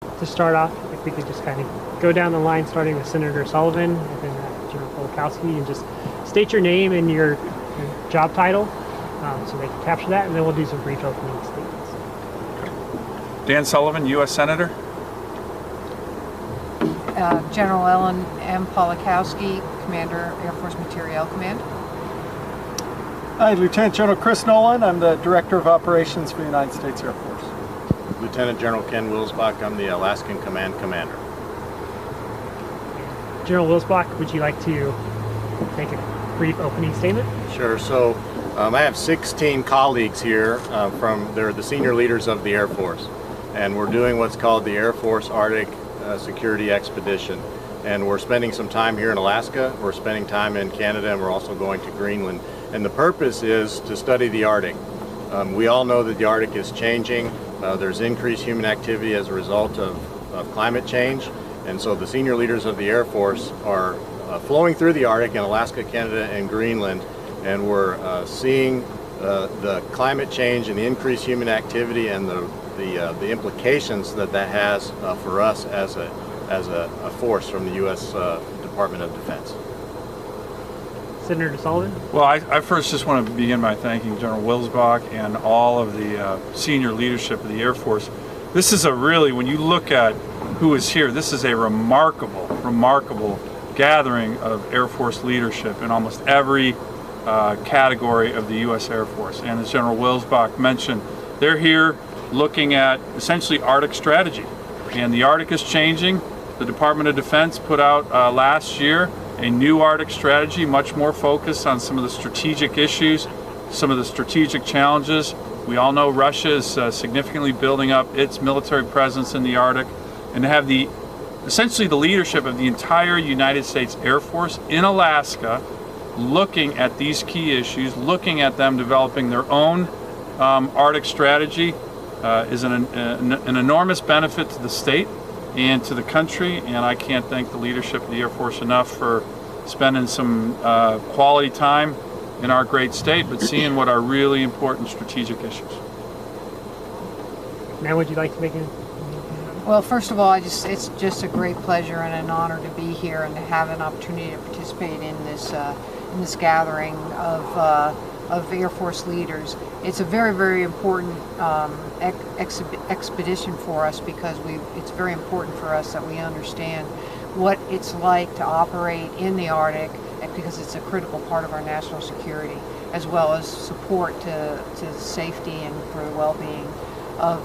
To start off, if we could just kind of go down the line, starting with Senator Sullivan and then General Pawlikowski, and just state your name and your job title so they can capture that, and then we'll do some brief opening statements. Dan Sullivan, U.S. Senator. General Ellen M. Pawlikowski, Commander, Air Force Materiel Command. Hi, Lieutenant General Chris Nowland. I'm the Director of Operations for the United States Air Force. Lieutenant General Ken Wilsbach. I'm the Alaskan Command Commander. General Wilsbach, would you like to make a brief opening statement? Sure. So I have 16 colleagues here they're the senior leaders of the Air Force, and we're doing what's called the Air Force Arctic Security Expedition. And we're spending some time here in Alaska, we're spending time in Canada, and we're also going to Greenland. And the purpose is to study the Arctic. We all know that the Arctic is changing. There's increased human activity as a result of climate change. And so the senior leaders of the Air Force are flowing through the Arctic in Alaska, Canada, and Greenland. And we're seeing the climate change and the increased human activity and the implications that has for us as a force from the U.S. Department of Defense. Senator Sullivan? Well, I first just want to begin by thanking General Wilsbach and all of the senior leadership of the Air Force. This is when you look at who is here, this is a remarkable gathering of Air Force leadership in almost every category of the U.S. Air Force. And as General Wilsbach mentioned, they're here looking at essentially Arctic strategy. And the Arctic is changing. The Department of Defense put out last year a new Arctic strategy, much more focused on some of the strategic issues, some of the strategic challenges. We all know Russia is significantly building up its military presence in the Arctic, and to have essentially the leadership of the entire United States Air Force in Alaska looking at these key issues, looking at them developing their own Arctic strategy is an enormous benefit to the state and to the country, and I can't thank the leadership of the Air Force enough for spending some quality time in our great state, but seeing what are really important strategic issues. Now, would you like to make any? Well, first of all, it's just a great pleasure and an honor to be here and to have an opportunity to participate in this gathering of Air Force leaders. It's a very important expedition for us because it's very important for us that we understand what it's like to operate in the Arctic, because it's a critical part of our national security, as well as support to the safety and for the well-being of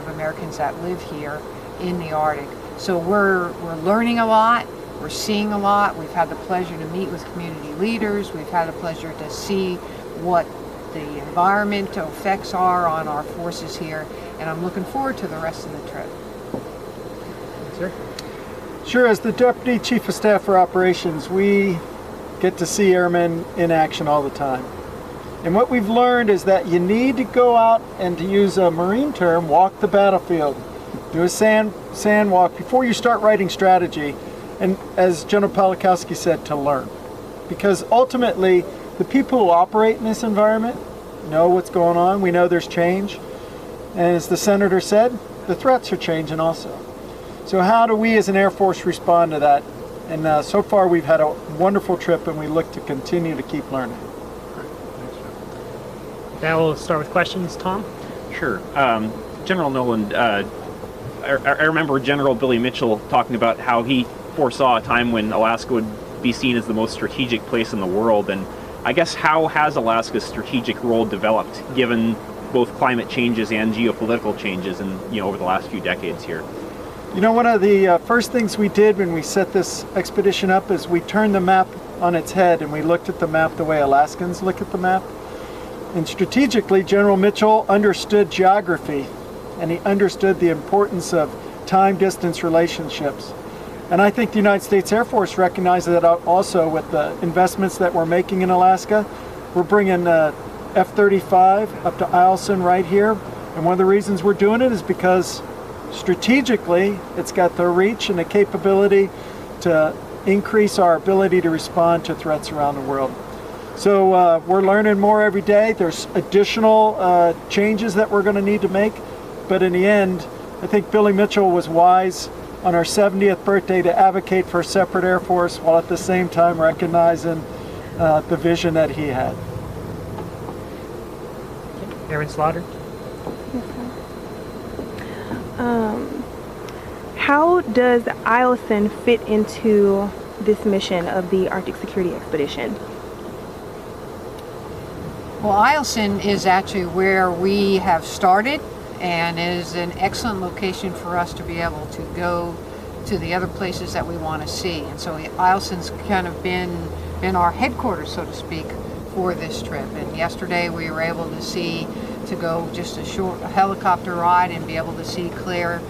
Americans that live here in the Arctic. So we're learning a lot. We're seeing a lot. We've had the pleasure to meet with community leaders. We've had the pleasure to see what the environmental effects are on our forces here, and I'm looking forward to the rest of the trip. Sir? Sure, as the Deputy Chief of Staff for Operations, we get to see airmen in action all the time. And what we've learned is that you need to go out and, to use a Marine term, walk the battlefield. Do a sand walk before you start writing strategy. And as General Pawlikowski said, to learn. Because ultimately, the people who operate in this environment know what's going on. We know there's change. And as the Senator said, the threats are changing also. So how do we as an Air Force respond to that? And so far we've had a wonderful trip, and we look to continue to keep learning. Now we'll start with questions. Tom? Sure. General Nowland, I remember General Billy Mitchell talking about how he foresaw a time when Alaska would be seen as the most strategic place in the world, and I guess how has Alaska's strategic role developed given both climate changes and geopolitical changes over the last few decades here? You know, one of the first things we did when we set this expedition up is we turned the map on its head and we looked at the map the way Alaskans look at the map. And strategically, General Mitchell understood geography, and he understood the importance of time-distance relationships. And I think the United States Air Force recognizes that also with the investments that we're making in Alaska. We're bringing F-35 up to Eielson right here. And one of the reasons we're doing it is because strategically, it's got the reach and the capability to increase our ability to respond to threats around the world. So we're learning more every day. There's additional changes that we're going to need to make. But in the end, I think Billy Mitchell was wise on our 70th birthday to advocate for a separate Air Force while at the same time recognizing the vision that he had. Airman Slaughter. How does Eielson fit into this mission of the Arctic Security Expedition? Well, Eielson is actually where we have started and is an excellent location for us to be able to go to the other places that we want to see. And so Eielson's kind of been our headquarters, so to speak, for this trip. And yesterday we were able to go just a short helicopter ride and be able to see Clear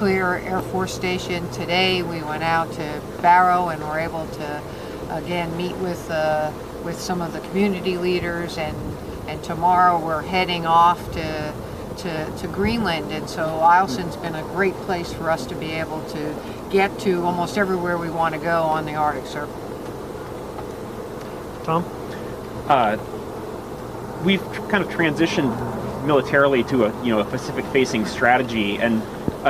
Air Force Station. Today we went out to Barrow and were able to again meet with some of the community leaders, and tomorrow we're heading off to Greenland. And so Eielson's been a great place for us to be able to get to almost everywhere we want to go on the Arctic Circle. Tom? We've kind of transitioned militarily to a Pacific-facing strategy, and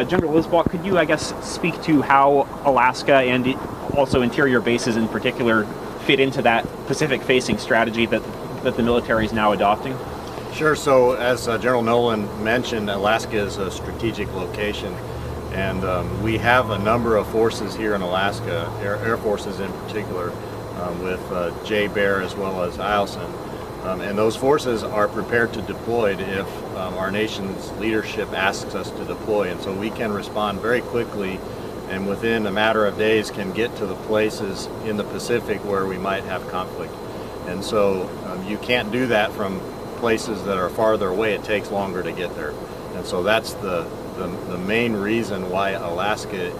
General Wilsbach, could you, I guess, speak to how Alaska and also interior bases in particular fit into that Pacific-facing strategy that the military is now adopting? Sure. So as General Nowland mentioned, Alaska is a strategic location, and we have a number of forces here in Alaska, Air Forces in particular, with J-Bear as well as Eielson. And those forces are prepared to deploy if our nation's leadership asks us to deploy. And so we can respond very quickly, and within a matter of days can get to the places in the Pacific where we might have conflict. And so you can't do that from places that are farther away. It takes longer to get there. And so that's the main reason why Alaska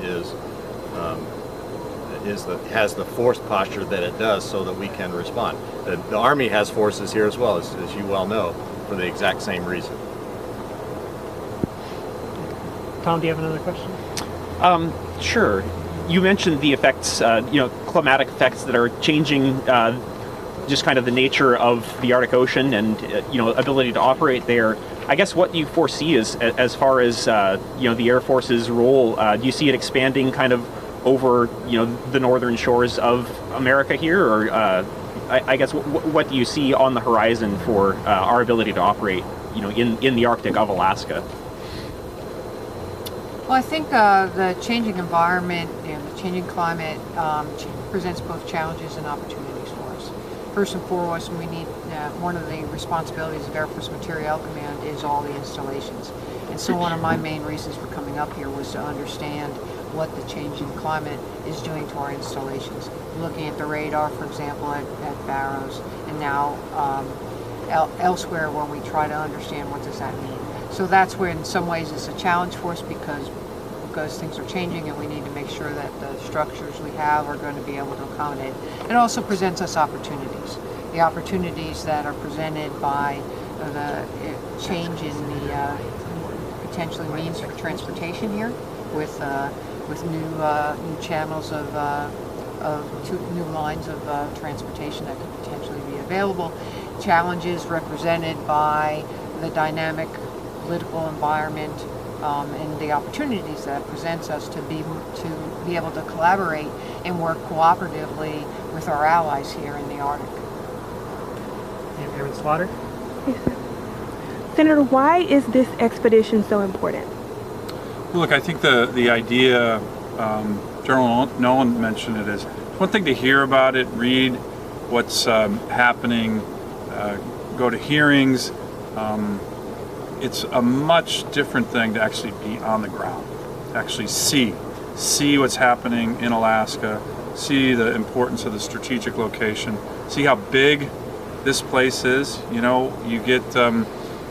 has the force posture that it does, so that we can respond. The Army has forces here as well, as you well know, for the exact same reason. Tom, do you have another question? Sure. You mentioned the effects, climatic effects that are changing just kind of the nature of the Arctic Ocean and, ability to operate there. I guess what do you foresee as far as, the Air Force's role? Do you see it expanding kind of over, the northern shores of America here? Or I guess what do you see on the horizon for our ability to operate, in the Arctic of Alaska? Well, I think the changing environment and the changing climate presents both challenges and opportunities for us. First and foremost, we need one of the responsibilities of Air Force Materiel Command is all the installations. And so one of my main reasons for coming up here was to understand what the changing climate is doing to our installations. Looking at the radar, for example, at Barrows, and now elsewhere when we try to understand what does that mean. So that's where in some ways it's a challenge for us because things are changing and we need to make sure that the structures we have are going to be able to accommodate. It also presents us opportunities. The opportunities that are presented by the change in the potentially means for transportation here with new channels of new lines of transportation that could potentially be available. Challenges represented by the dynamic political environment and the opportunities that it presents us to be able to collaborate and work cooperatively with our allies here in the Arctic. And Airman Slaughter? Yes, sir. Senator, why is this expedition so important? Well, look, I think the idea, General Nowland mentioned it, is one thing to hear about it, read what's happening, go to hearings. It's a much different thing to actually be on the ground, to actually see what's happening in Alaska, see the importance of the strategic location, see how big this place is. You get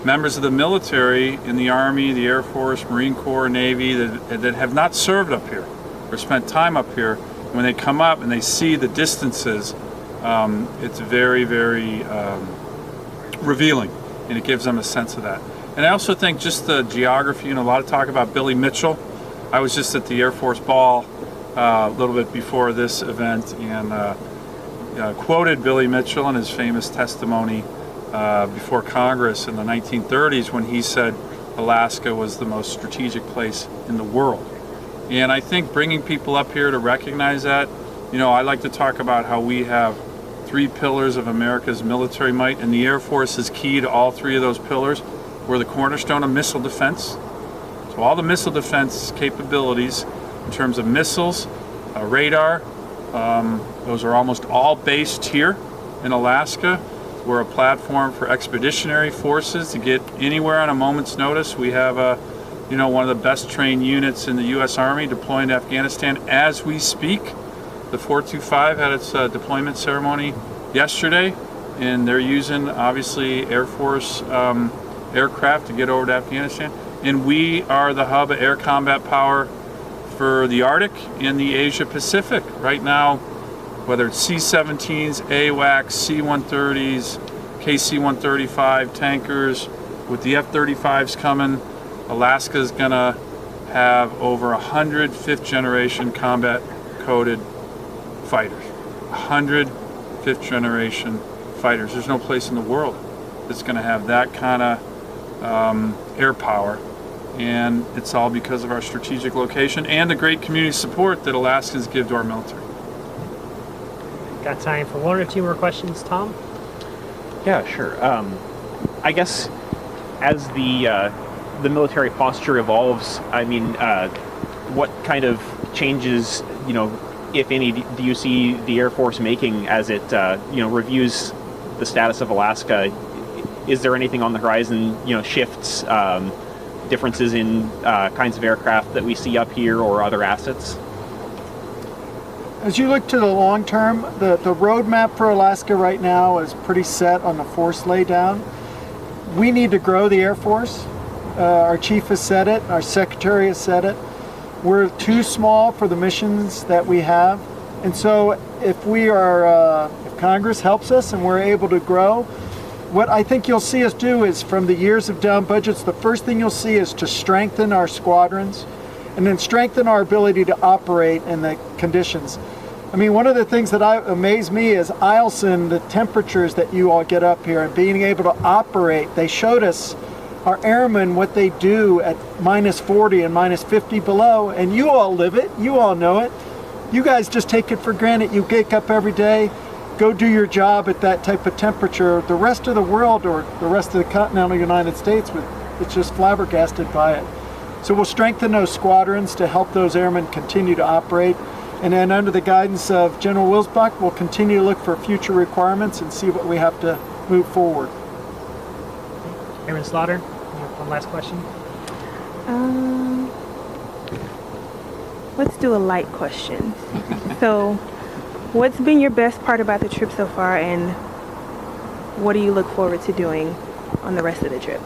members of the military in the Army, the Air Force, Marine Corps, Navy that have not served up here or spent time up here. When they come up and they see the distances, it's very, very revealing, and it gives them a sense of that. And I also think just the geography, a lot of talk about Billy Mitchell. I was just at the Air Force Ball a little bit before this event and quoted Billy Mitchell in his famous testimony before Congress in the 1930s when he said, Alaska was the most strategic place in the world. And I think bringing people up here to recognize that, you know, I like to talk about how we have 3 pillars of America's military might, and the Air Force is key to all 3 of those pillars. We're the cornerstone of missile defense. So all the missile defense capabilities in terms of missiles, radar, those are almost all based here in Alaska. We're a platform for expeditionary forces to get anywhere on a moment's notice. We have one of the best trained units in the U.S. Army deploying to Afghanistan as we speak. The 425 had its deployment ceremony yesterday, and they're using obviously Air Force aircraft to get over to Afghanistan. And we are the hub of air combat power for the Arctic and the Asia Pacific. Right now, whether it's C-17s, AWACS, C-130s, KC-135 tankers, with the F-35s coming, Alaska's gonna have over 100 fifth-generation combat-coded fighters. 100 fifth-generation fighters. There's no place in the world that's gonna have that kind of air power. And it's all because of our strategic location and the great community support that Alaskans give to our military. Got time for 1 or 2 more questions, Tom? Yeah, sure. I guess as the military posture evolves, I mean, what kind of changes, you know, if any, do you see the Air Force making as it, reviews the status of Alaska? Is there anything on the horizon, you know, shifts, differences in kinds of aircraft that we see up here or other assets? As you look to the long term, the roadmap for Alaska right now is pretty set on the force laydown. We need to grow the Air Force. Our chief has said it, our secretary has said it. We're too small for the missions that we have. And so if Congress helps us and we're able to grow, what I think you'll see us do is, from the years of down budgets, the first thing you'll see is to strengthen our squadrons and then strengthen our ability to operate in the conditions. I mean, one of the things that amazed me is Eielson, the temperatures that you all get up here and being able to operate. They showed us, our airmen, what they do at minus 40 and minus 50 below, and you all live it, you all know it. You guys just take it for granted. You wake up every day, go do your job at that type of temperature. The rest of the world, or the rest of the continental United States, it's just flabbergasted by it. So we'll strengthen those squadrons to help those airmen continue to operate. And then under the guidance of General Wilsbach, we'll continue to look for future requirements and see what we have to move forward. Airman Slaughter, you have one last question. Let's do a light question. So, what's been your best part about the trip so far, and what do you look forward to doing on the rest of the trip?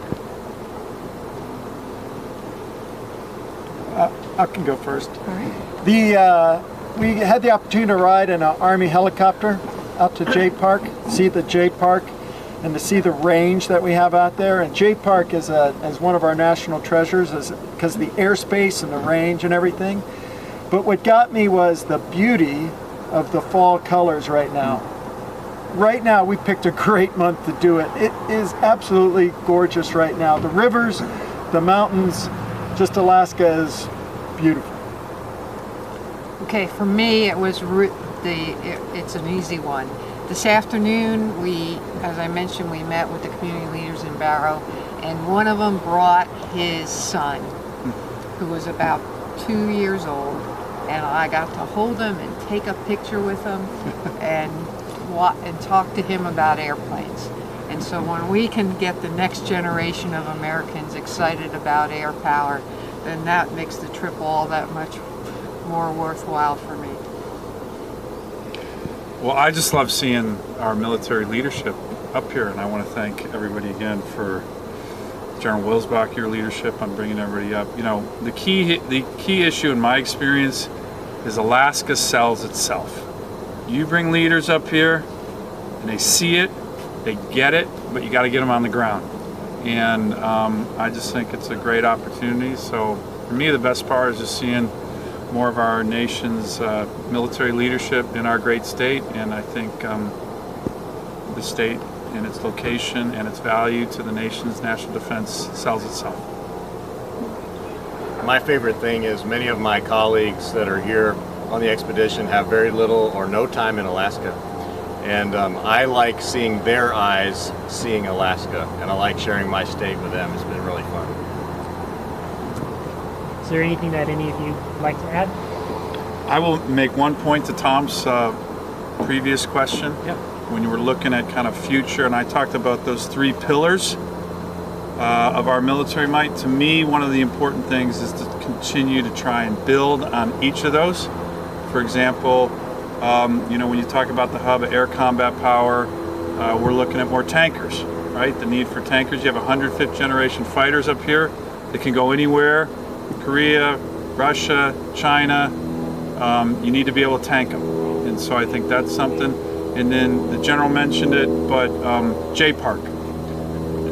I can go first. All right. We had the opportunity to ride in an Army helicopter out to Jay Park, see the Jay Park, and to see the range that we have out there. And Jay Park is one of our national treasures because of the airspace and the range and everything. But what got me was the beauty of the fall colors right now. Right now, we picked a great month to do it. It is absolutely gorgeous right now. The rivers, the mountains, just Alaska is beautiful. Okay, for me, it was it's an easy one. This afternoon, as I mentioned, we met with the community leaders in Barrow, and one of them brought his son, who was about 2 years old, and I got to hold him and take a picture with him and talk to him about airplanes. And so when we can get the next generation of Americans excited about air power, then that makes the trip all that much more worthwhile for me. Well, I just love seeing our military leadership up here, and I want to thank everybody again for General Wilsbach, your leadership on bringing everybody up. You know, the key issue in my experience is Alaska sells itself. You bring leaders up here, and they see it, they get it, but you got to get them on the ground. And I just think it's a great opportunity. So for me, the best part is just seeing more of our nation's military leadership in our great state, and I think the state and its location and its value to the nation's national defense sells itself. my favorite thing is many of my colleagues that are here on the expedition have very little or no time in Alaska. And I like seeing their eyes seeing Alaska, and I like sharing my state with them. It's been really fun. Is there anything that any of you would like to add? I will make one point to Tom's previous question. Yep. When you were looking at kind of future, and I talked about those 3 pillars of our military might. To me, one of the important things is to continue to try and build on each of those. For example, you know, when you talk about the hub of air combat power, we're looking at more tankers, right? The need for tankers. You have 105th generation fighters up here that can go anywhere, Korea, Russia, China. You need to be able to tank them. And so I think that's something. And then the general mentioned it, but J-Park.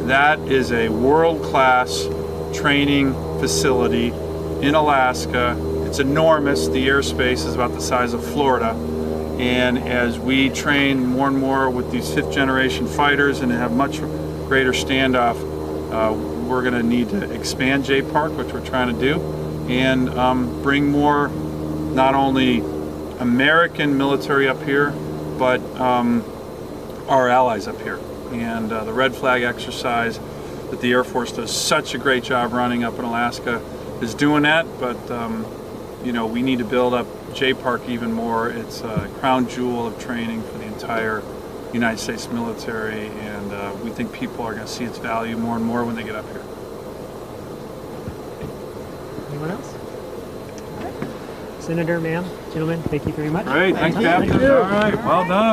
That is a world-class training facility in Alaska. It's enormous. The airspace is about the size of Florida. And as we train more and more with these 5th generation fighters and have much greater standoff, we're going to need to expand J-Park, which we're trying to do, and bring more not only American military up here, but our allies up here. And the Red Flag exercise that the Air Force does such a great job running up in Alaska is doing that, but you know, we need to build up J-Park even more. It's a crown jewel of training for the entire United States military, and we think people are going to see its value more and more when they get up here. Anyone else? Senator, ma'am, gentlemen, thank you very much. Great, thanks, Thank you. Captain. All right, well done.